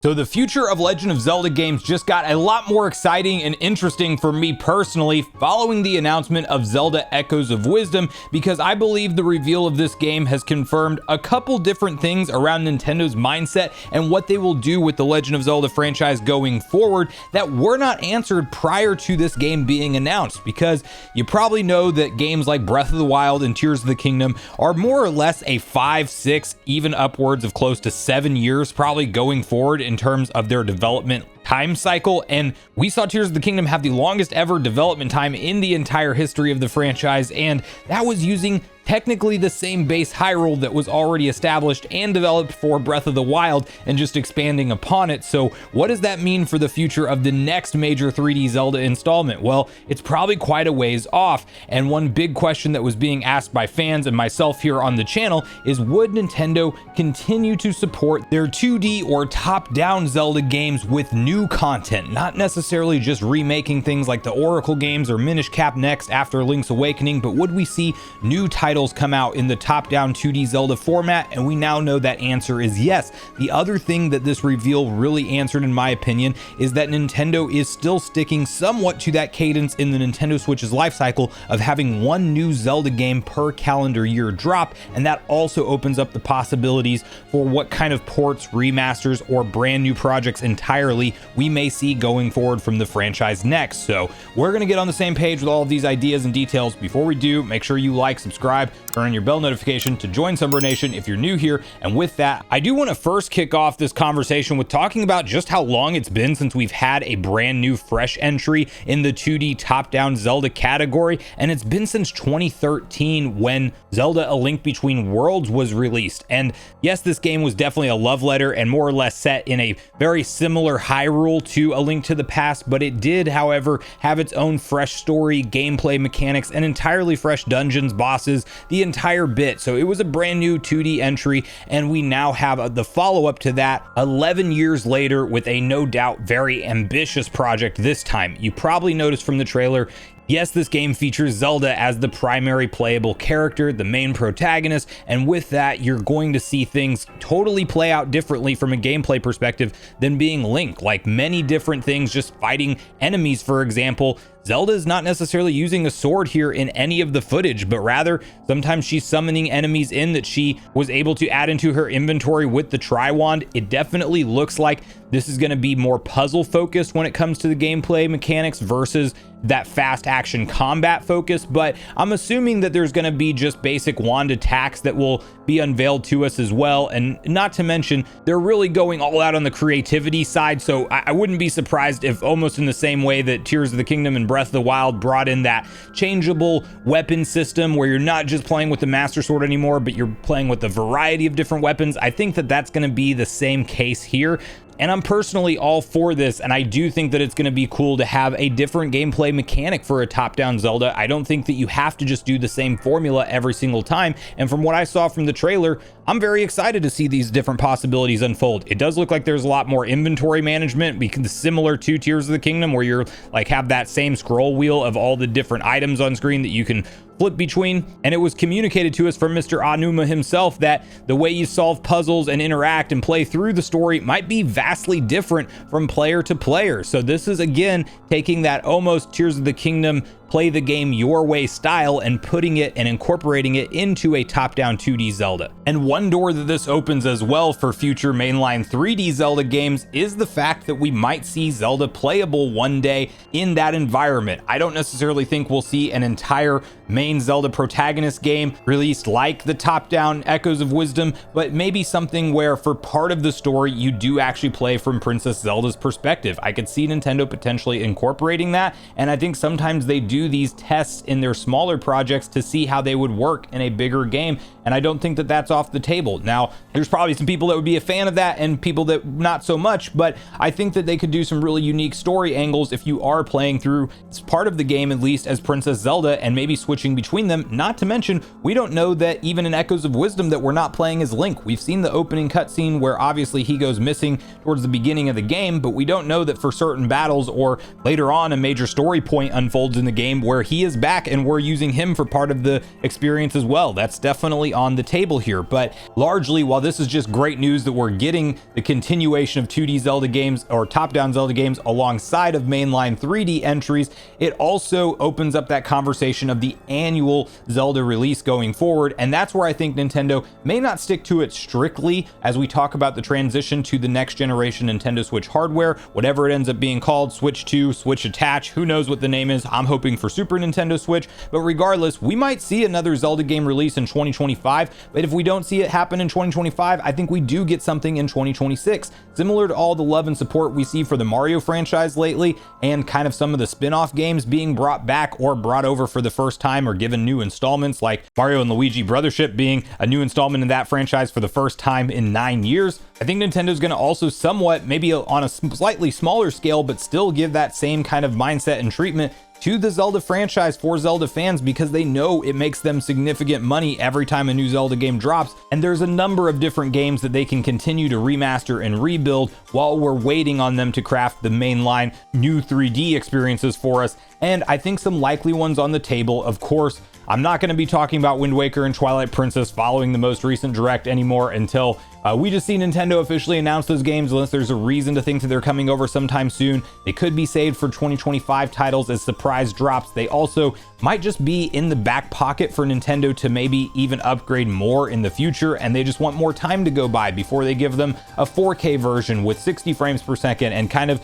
So the future of Legend of Zelda games just got a lot more exciting and interesting for me personally following the announcement of Zelda Echoes of Wisdom, because I believe the reveal of this game has confirmed a couple different things around Nintendo's mindset and what they will do with the Legend of Zelda franchise going forward that were not answered prior to this game being announced. Because you probably know that games like Breath of the Wild and Tears of the Kingdom are more or less a 5, 6, even upwards of close to 7 years probably going forward in terms of their development time cycle, and we saw Tears of the Kingdom have the longest ever development time in the entire history of the franchise, and that was using technically the same base Hyrule that was already established and developed for Breath of the Wild and just expanding upon it. So what does that mean for the future of the next major 3D Zelda installment? Well, it's probably quite a ways off, and one big question that was being asked by fans and myself here on the channel is, would Nintendo continue to support their 2D or top-down Zelda games with new content, not necessarily just remaking things like the Oracle games or Minish Cap next after Link's Awakening, but would we see new titles come out in the top-down 2D Zelda format? And we now know that answer is yes. The other thing that this reveal really answered, in my opinion, is that Nintendo is still sticking somewhat to that cadence in the Nintendo Switch's life cycle of having one new Zelda game per calendar year drop, and that also opens up the possibilities for what kind of ports, remasters, or brand new projects entirely we may see going forward from the franchise next. So we're going to get on the same page with all of these ideas and details. Before we do, make sure you like, subscribe, turn on your bell notification to join Sunbro Nation if you're new here. And with that, I do want to first kick off this conversation with talking about just how long it's been since we've had a brand new fresh entry in the 2D top-down Zelda category, and it's been since 2013 when Zelda A Link Between Worlds was released. And yes, this game was definitely a love letter and more or less set in a very similar Hyrule to A Link to the Past, but it did, however, have its own fresh story, gameplay mechanics, and entirely fresh dungeons, bosses, the entire bit. So it was a brand new 2D entry, and we now have the follow-up to that 11 years later with a no doubt very ambitious project this time. You probably noticed from the trailer, yes, this game features Zelda as the primary playable character, the main protagonist, and with that, you're going to see things totally play out differently from a gameplay perspective than being Link. Like many different things, just fighting enemies, for example, Zelda is not necessarily using a sword here in any of the footage, but rather sometimes she's summoning enemies in that she was able to add into her inventory with the Triwand. It definitely looks like this is going to be more puzzle focused when it comes to the gameplay mechanics versus that fast action combat focus, but I'm assuming that there's going to be just basic wand attacks that will be unveiled to us as well. And not to mention, they're really going all out on the creativity side, so I wouldn't be surprised if, almost in the same way that Tears of the Kingdom and Breath of the Wild brought in that changeable weapon system where you're not just playing with the Master Sword anymore, but you're playing with a variety of different weapons, I think that that's going to be the same case here. And I'm personally all for this, and I do think that it's going to be cool to have a different gameplay mechanic for a top-down Zelda. I don't think that you have to just do the same formula every single time, and from what I saw from the trailer, I'm very excited to see these different possibilities unfold. It does look like there's a lot more inventory management, because similar to Tears of the Kingdom, where you're like have that same scroll wheel of all the different items on screen that you can flip between. And it was communicated to us from Mr. Aonuma himself that the way you solve puzzles and interact and play through the story might be vastly different from player to player. So this is again taking that almost Tears of the Kingdom play the game your way style and putting it and incorporating it into a top-down 2D Zelda. And one door that this opens as well for future mainline 3D Zelda games is the fact that we might see Zelda playable one day in that environment. I don't necessarily think we'll see an entire main Zelda protagonist game released like the top-down Echoes of Wisdom, but maybe something where for part of the story you do actually play from Princess Zelda's perspective. I could see Nintendo potentially incorporating that, and I think sometimes they do these tests in their smaller projects to see how they would work in a bigger game, and I don't think that that's off the table. Now, there's probably some people that would be a fan of that and people that not so much, but I think that they could do some really unique story angles if you are playing through part of the game at least as Princess Zelda and maybe switching between them. Not to mention, we don't know that even in Echoes of Wisdom that we're not playing as Link. We've seen the opening cutscene where obviously he goes missing towards the beginning of the game, but we don't know that for certain battles or later on a major story point unfolds in the game game where he is back and we're using him for part of the experience as well. That's definitely on the table here. But largely, while this is just great news that we're getting the continuation of 2D Zelda games or top-down Zelda games alongside of mainline 3D entries, it also opens up that conversation of the annual Zelda release going forward. And that's where I think Nintendo may not stick to it strictly as we talk about the transition to the next generation Nintendo Switch hardware, whatever it ends up being called, Switch 2, Switch Attach, who knows what the name is. I'm hoping for Super Nintendo Switch, but regardless, we might see another Zelda game release in 2025, but if we don't see it happen in 2025, I think we do get something in 2026, similar to all the love and support we see for the Mario franchise lately, and kind of some of the spin-off games being brought back or brought over for the first time or given new installments, like Mario and Luigi Brothership being a new installment in that franchise for the first time in 9 years. I think Nintendo's going to also somewhat, maybe on a slightly smaller scale, but still give that same kind of mindset and treatment to the Zelda franchise for Zelda fans, because they know it makes them significant money every time a new Zelda game drops, and there's a number of different games that they can continue to remaster and rebuild while we're waiting on them to craft the mainline new 3D experiences for us. And I think some likely ones on the table, of course, I'm not going to be talking about Wind Waker and Twilight Princess following the most recent direct anymore until we just see Nintendo officially announce those games, unless there's a reason to think that they're coming over sometime soon. They could be saved for 2025 titles as surprise drops. They also might just be in the back pocket for Nintendo to maybe even upgrade more in the future, and they just want more time to go by before they give them a 4K version with 60 frames per second and kind of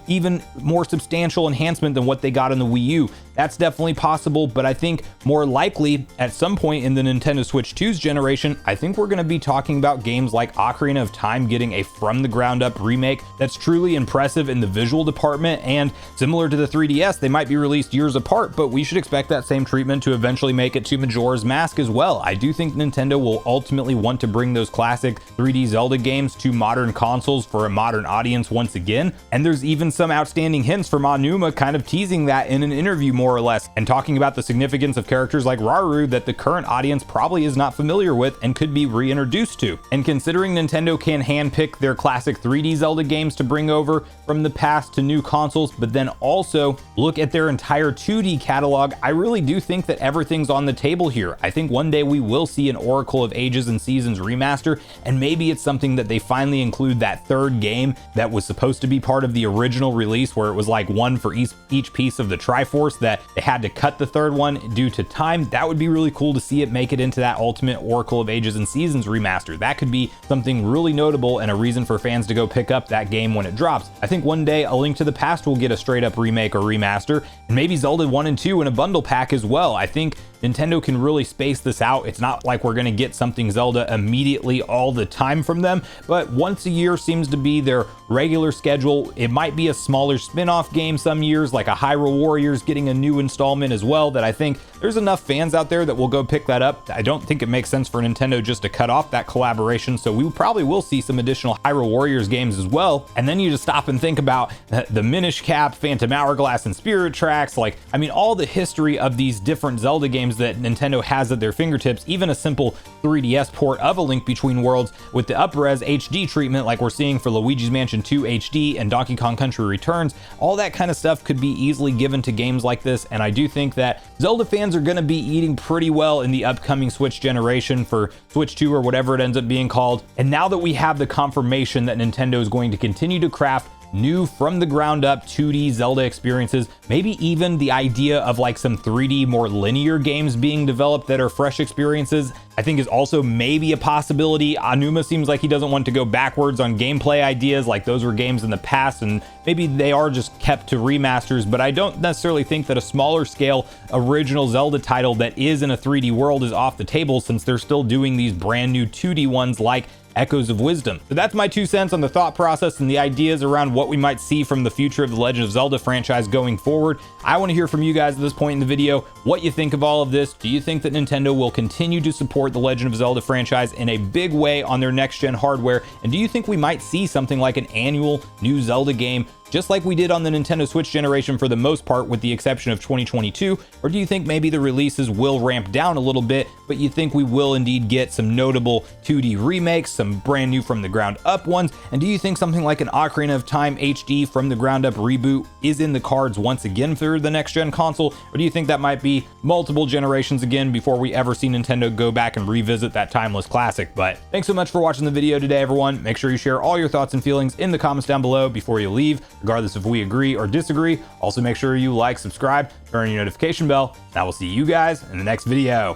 even more substantial enhancement than what they got on the Wii U. That's definitely possible, but I think more likely at some point in the Nintendo Switch 2's generation, I think we're going to be talking about games like Ocarina of Time getting a from the ground up remake that's truly impressive in the visual department, and similar to the 3DS, they might be released years apart, but we should expect that same treatment to eventually make it to Majora's Mask as well. I do think Nintendo will ultimately want to bring those classic 3D Zelda games to modern consoles for a modern audience once again, and there's even some outstanding hints from Aonuma kind of teasing that in an interview more or less, and talking about the significance of characters like Rauru that the current audience probably is not familiar with and could be reintroduced to. And considering Nintendo can handpick their classic 3D Zelda games to bring over from the past to new consoles, but then also look at their entire 2D catalog, I really do think that everything's on the table here. I think one day we will see an Oracle of Ages and Seasons remaster, and maybe it's something that they finally include that third game that was supposed to be part of the original release, where it was like one for each piece of the Triforce, that they had to cut the third one due to time. That would be really cool to see it make it into that ultimate Oracle of Ages and Seasons remaster. That could be something really notable and a reason for fans to go pick up that game when it drops. I think one day A Link to the Past will get a straight up remake or remaster, and maybe Zelda 1 and 2 in a bundle pack as well. I think Nintendo can really space this out. It's not like we're going to get something Zelda immediately all the time from them, but once a year seems to be their regular schedule. It might be a smaller spin-off game some years, like a Hyrule Warriors getting a new installment as well, that I think there's enough fans out there that will go pick that up. I don't think it makes sense for Nintendo just to cut off that collaboration, so we probably will see some additional Hyrule Warriors games as well. And then you just stop and think about the Minish Cap, Phantom Hourglass, and Spirit Tracks. Like, I mean, all the history of these different Zelda games that Nintendo has at their fingertips, even a simple 3DS port of A Link Between Worlds with the up-res HD treatment like we're seeing for Luigi's Mansion 2 HD and Donkey Kong Country Returns, all that kind of stuff could be easily given to games like this, and I do think that Zelda fans are going to be eating pretty well in the upcoming Switch generation for Switch 2 or whatever it ends up being called. And now that we have the confirmation that Nintendo is going to continue to craft new from the ground up 2D Zelda experiences, maybe even the idea of like some 3D more linear games being developed that are fresh experiences, I think is also maybe a possibility. Aonuma seems like he doesn't want to go backwards on gameplay ideas, like those were games in the past and maybe they are just kept to remasters, but I don't necessarily think that a smaller scale original Zelda title that is in a 3D world is off the table, since they're still doing these brand new 2D ones like Echoes of Wisdom. So that's my 2 cents on the thought process and the ideas around what we might see from the future of the Legend of Zelda franchise going forward. I want to hear from you guys at this point in the video what you think of all of this. Do you think that Nintendo will continue to support the Legend of Zelda franchise in a big way on their next gen hardware? And do you think we might see something like an annual new Zelda game just like we did on the Nintendo Switch generation for the most part, with the exception of 2022? Or do you think maybe the releases will ramp down a little bit, but you think we will indeed get some notable 2D remakes, some brand new from the ground up ones? And do you think something like an Ocarina of Time HD from the ground up reboot is in the cards once again for the next gen console? Or do you think that might be multiple generations again before we ever see Nintendo go back and revisit that timeless classic? But thanks so much for watching the video today, everyone. Make sure you share all your thoughts and feelings in the comments down below before you leave, regardless if we agree or disagree. Also, make sure you like, subscribe, turn on your notification bell, and I will see you guys in the next video.